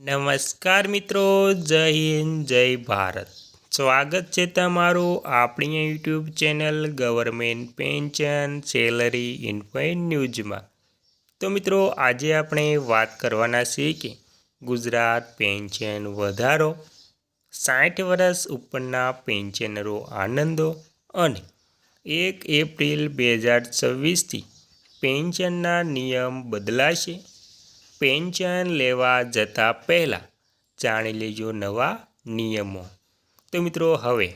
નમસ્કાર મિત્રો, જય હિન્દ, જય ભારત. સ્વાગત છે તમારું આપણી YouTube channel government pension salary ઇન્ફાઇન ન્યૂઝમાં. તો મિત્રો, આજે આપણે વાત કરવાના છીએ કે ગુજરાત પેન્શન વધારો, 60 વર્ષ ઉપરના પેન્શનરો આનંદો અને 1 એપ્રિલ 2026થી પેન્શનના નિયમ બદલાશે. પેન્શન લેવા જતાં પહેલાં જાણી લેજો નવા નિયમો. તો મિત્રો, હવે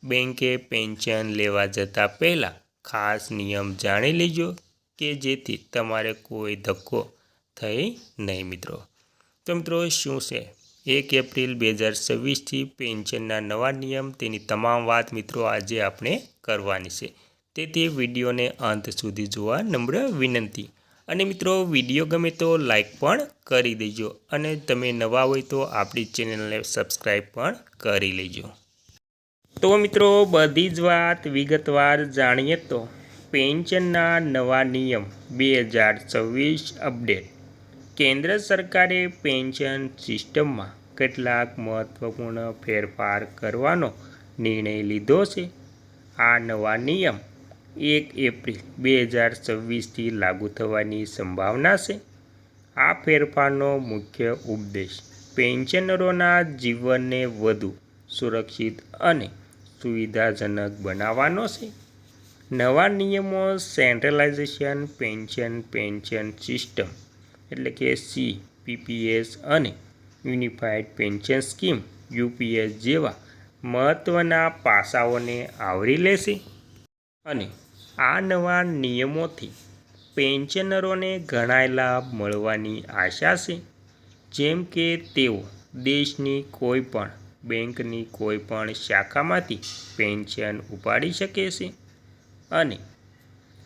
બેંકે પેન્શન લેવા જતાં પહેલાં ખાસ નિયમ જાણી લેજો કે જેથી તમારે કોઈ ધક્કો થાય નહીં મિત્રો. તો મિત્રો, શું છે 1 એપ્રિલ 2026થી પેન્શનના નવા નિયમ, તેની તમામ વાત મિત્રો આજે આપણે કરવાની છે. તેથી વિડીયોને અંત સુધી જોવા નમ્ર વિનંતી. અને મિત્રો, વિડીયો ગમે તો લાઈક પણ કરી દેજો અને તમે નવા હોય તો આપણી ચેનલને સબસ્ક્રાઈબ પણ કરી લેજો. તો મિત્રો, બધી જ વાત વિગતવાર જાણીએ તો પેન્શનના નવા નિયમ 2026 અપડેટ. કેન્દ્ર સરકારે પેન્શન સિસ્ટમમાં કેટલાક મહત્વપૂર્ણ ફેરફાર કરવાનો નિર્ણય લીધો છે. આ નવા નિયમ 1 એપ્રિલ 2026થી લાગુ થવાની સંભાવના છે. આ ફેરફારનો મુખ્ય ઉદ્દેશ પેન્શનરોના જીવનને વધુ સુરક્ષિત અને સુવિધાજનક બનાવવાનો છે. નવા નિયમો સેન્ટ્રલાઇઝેશન પેન્શન સિસ્ટમ એટલે કે CPPS અને યુનિફાઈડ પેન્શન સ્કીમ UPS જેવા મહત્ત્વના પાસાઓને આવરી લેશે. અને આ નવા નિયમોથી પેન્શનરોને ઘણા લાભ મળવાની આશા છે. જેમ કે તેઓ દેશની કોઈ પણ બેંકની કોઈ પણ શાખામાંથી પેન્શન ઉપાડી શકે છે અને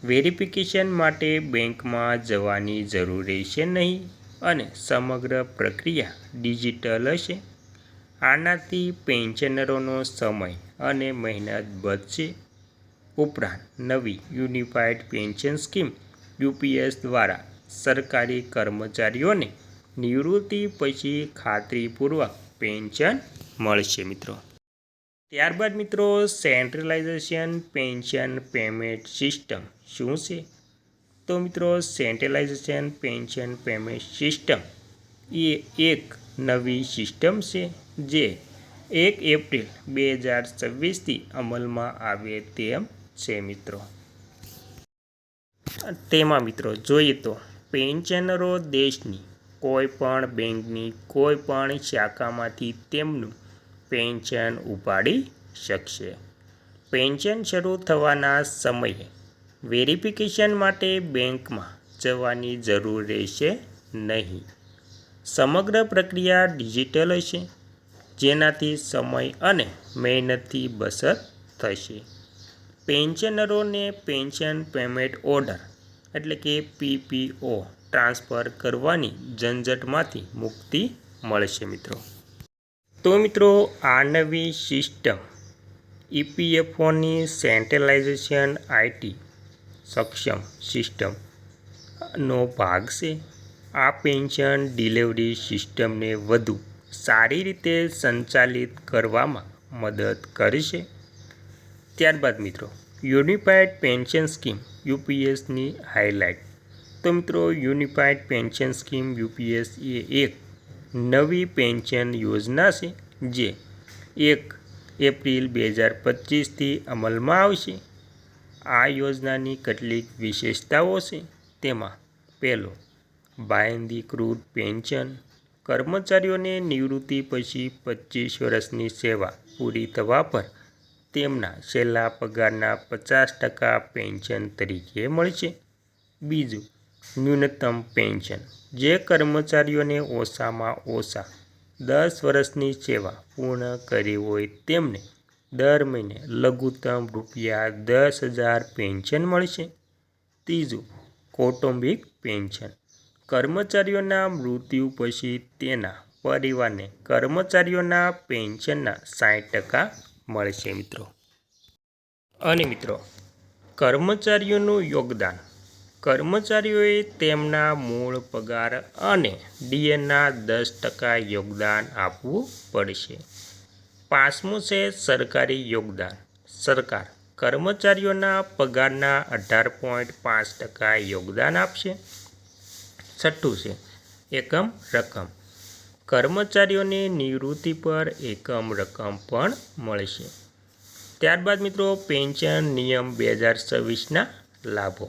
વેરિફિકેશન માટે બેંકમાં જવાની જરૂર રહેશે નહીં અને સમગ્ર પ્રક્રિયા ડિજિટલ હશે. આનાથી પેન્શનરોનો સમય અને મહેનત બચશે. ઉપરાંત નવી યુનિફાઈડ પેન્શન સ્કીમ UPS દ્વારા સરકારી કર્મચારીઓને નિવૃત્તિ પછી ખાતરીપૂર્વક પેન્શન મળશે મિત્રો. ત્યારબાદ મિત્રો, સેન્ટ્રલાઇઝેશન પેન્શન પેમેન્ટ સિસ્ટમ શું છે? તો મિત્રો, સેન્ટ્રલાઇઝેશન પેન્શન પેમેન્ટ સિસ્ટમ એ એક નવી સિસ્ટમ છે જે 1 એપ્રિલ 2026થી અમલમાં આવે તેમ છે મિત્રો. તેમાં મિત્રો જોઈએ તો પેન્શનરો દેશની કોઈ પણ બેંકની કોઈ પણ શાખામાંથી તેમનું પેન્શન ઉપાડી શકશે. પેન્શન શરૂ થવાના સમયે વેરિફિકેશન માટે બેંકમાં જવાની જરૂર રહેશે નહીં. સમગ્ર પ્રક્રિયા ડિજિટલ હશે, જેનાથી સમય અને મહેનતની બચત થશે. પેન્શનરોને પેન્શન પેમેન્ટ ઓર્ડર એટલે કે PPO ટ્રાન્સફર કરવાની ઝંઝટમાંથી મુક્તિ મળશે મિત્રો. તો મિત્રો, આ નવી સિસ્ટમ EPFOની સેન્ટ્રલાઇઝેશન IT સક્ષમ સિસ્ટમનો ભાગ છે. આ પેન્શન ડિલિવરી સિસ્ટમને વધુ સારી રીતે સંચાલિત કરવામાં મદદ કરશે. ત્યારબાદ મિત્રો, યુનિફાઈડ પેન્શન સ્કીમ UPSની હાઇલાઇટ. તો મિત્રો, યુનિફાઈડ પેન્શન સ્કીમ UPS એ એક નવી પેન્શન યોજના છે જે 1 એપ્રિલ 2025થી અમલમાં આવશે. આ યોજનાની કેટલીક વિશેષતાઓ છે. તેમાં પહેલો, બાંયધીકૃત પેન્શન. કર્મચારીઓને નિવૃત્તિ પછી 25 વર્ષની સેવા પૂરી થવા પર તેમના છેલ્લા પગારના 50% પેન્શન તરીકે મળશે. બીજું, ન્યૂનતમ પેન્શન. જે કર્મચારીઓને ઓછામાં ઓછા 10 વર્ષની સેવા પૂર્ણ કરી હોય તેમને દર મહિને લઘુત્તમ ₹10,000 પેન્શન મળશે. ત્રીજું, કૌટુંબિક પેન્શન. કર્મચારીઓના મૃત્યુ પછી તેના પરિવારને કર્મચારીઓના પેન્શનના 60% મળશે મિત્રો. અને મિત્રો, કર્મચારીઓનું યોગદાન. કર્મચારીઓએ તેમના મૂળ પગાર અને ડીએના 10% યોગદાન આપવું પડશે. 5મું છે સરકારી યોગદાન. સરકાર કર્મચારીઓના પગારના 18.5% યોગદાન આપશે. 6થું છે એકમ રકમ. કર્મચારીઓને નિવૃત્તિ પર એકમ રકમ પણ મળશે. ત્યારબાદ મિત્રો પેન્શન નિયમ 2026ના લાભો.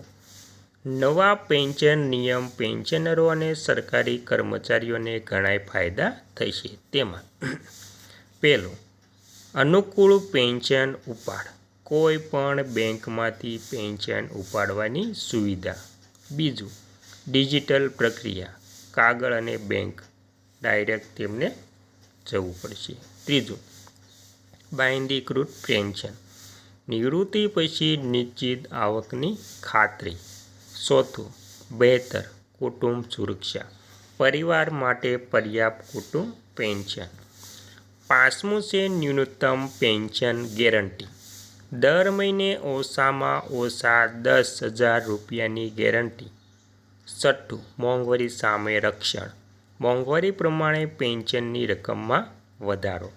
નવા પેન્શન નિયમ પેન્શનરો અને સરકારી કર્મચારીઓને ઘણા ફાયદા થશે. તેમાં પહેલું, અનુકૂળ પેન્શન ઉપાડ. કોઈ પણ બેંકમાંથી પેન્શન ઉપાડવાની સુવિધા. બીજું, ડિજિટલ પ્રક્રિયા. કાગળ અને બેંક ડાયરેક્ટ તેમને જવું પડશે. ત્રીજું, બાંયધીકૃત પેન્શન. નિવૃત્તિ પછી નિશ્ચિત આવકની ખાતરી. ચોથું, બહેતર કુટુંબ સુરક્ષા. પરિવાર માટે પર્યાપ્ત કુટુંબ પેન્શન. 5મું છે ન્યૂનતમ પેન્શન ગેરંટી. દર મહિને ઓછામાં ઓછા 10,000 રૂપિયાની ગેરંટી. 6થું, મોંઘવારી સામે રક્ષણ. મોંઘવારી પ્રમાણે પેન્શનની રકમમાં વધારો.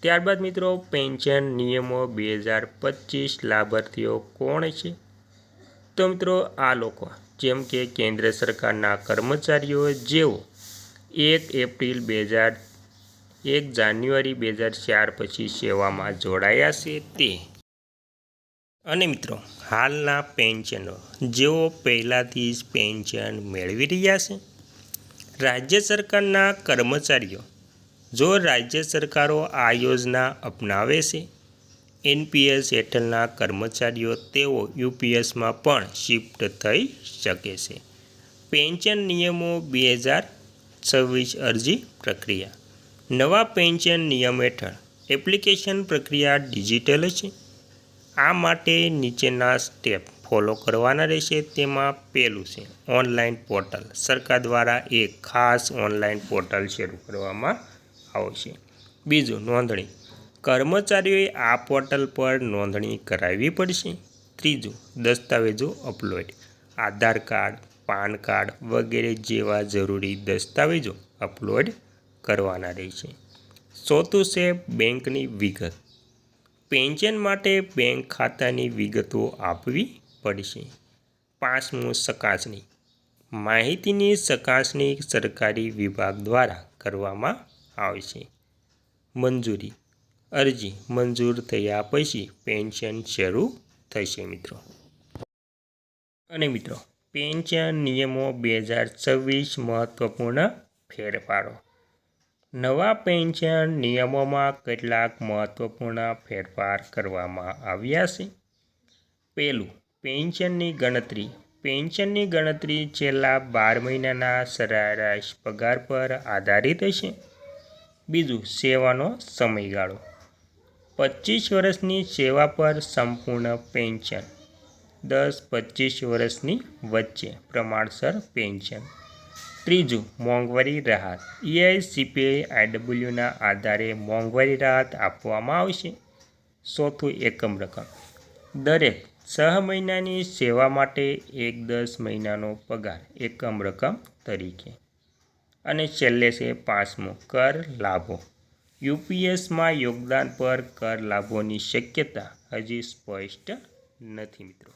ત્યારબાદ મિત્રો પેન્શન નિયમો 2025 લાભાર્થીઓ કોણ છે? તો મિત્રો આ લોકો જેમ કે કેન્દ્ર સરકારના કર્મચારીઓ જેઓ 1 જાન્યુઆરી 2004 પછી સેવામાં જોડાયા છે તે. અને મિત્રો હાલના પેન્શનરો જેઓ પહેલાંથી જ પેન્શન મેળવી રહ્યા છે. રાજ્ય સરકારના કર્મચારીઓ જો રાજ્ય સરકારો આ યોજના અપનાવે છે. એનપીએસ હેઠળના કર્મચારીઓ તેઓ યુપીએસમાં પણ શિફ્ટ થઈ શકે છે. પેન્શન નિયમો 2026 અરજી પ્રક્રિયા. નવા પેન્શન નિયમ હેઠળ એપ્લિકેશન પ્રક્રિયા ડિજિટલ છે. આ માટે નીચેના સ્ટેપ ફોલો કરવાના રહેશે. તેમાં પહેલું છે ઓનલાઈન પોર્ટલ. સરકાર દ્વારા એક ખાસ ઓનલાઈન પોર્ટલ શરૂ કરવામાં આવશે. બીજું, નોંધણી. કર્મચારીઓએ આ પોર્ટલ પર નોંધણી કરાવવી પડશે. ત્રીજું, દસ્તાવેજો અપલોડ. આધાર કાર્ડ, પાન કાર્ડ વગેરે જેવા જરૂરી દસ્તાવેજો અપલોડ કરવાના રહેશે. ચોથું છે બેંકની વિગત. પેન્શન માટે બેંક ખાતાની વિગતો આપવી પડશે. 5મું, ચકાસણી. માહિતીની ચકાસણી સરકારી વિભાગ દ્વારા કરવામાં આવશે. મંજૂરી. અરજી મંજૂર થયા પછી પેન્શન શરૂ થશે મિત્રો. અને મિત્રો પેન્શન નિયમો 2026 મહત્વપૂર્ણ ફેરફારો. નવા પેન્શન નિયમોમાં કેટલાક મહત્વપૂર્ણ ફેરફાર કરવામાં આવ્યા છે. પહેલું, પેન્શનની ગણતરી. પેન્શનની ગણતરી છેલ્લા 12 મહિનાના સરેરાશ પગાર પર આધારિત હશે. બીજું, સેવાનો સમયગાળો. 25 વર્ષની સેવા પર સંપૂર્ણ પેન્શન. 10-25 વર્ષની વચ્ચે પ્રમાણસર પેન્શન. ત્રીજું, મોંઘવારી રાહત. EICPIWના આધારે મોંઘવારી રાહત આપવામાં આવશે. ચોથું, એકમ રકમ. દરેક 6 મહિનાની સેવા માટે 10 મહિનાનો પગાર એકમ રકમ તરીકે. અને છેલ્લે છે 5મું, કર લાભો. યુપીએસમાં યોગદાન પર કર લાભોની શક્યતા હજી સ્પષ્ટ નથી મિત્રો.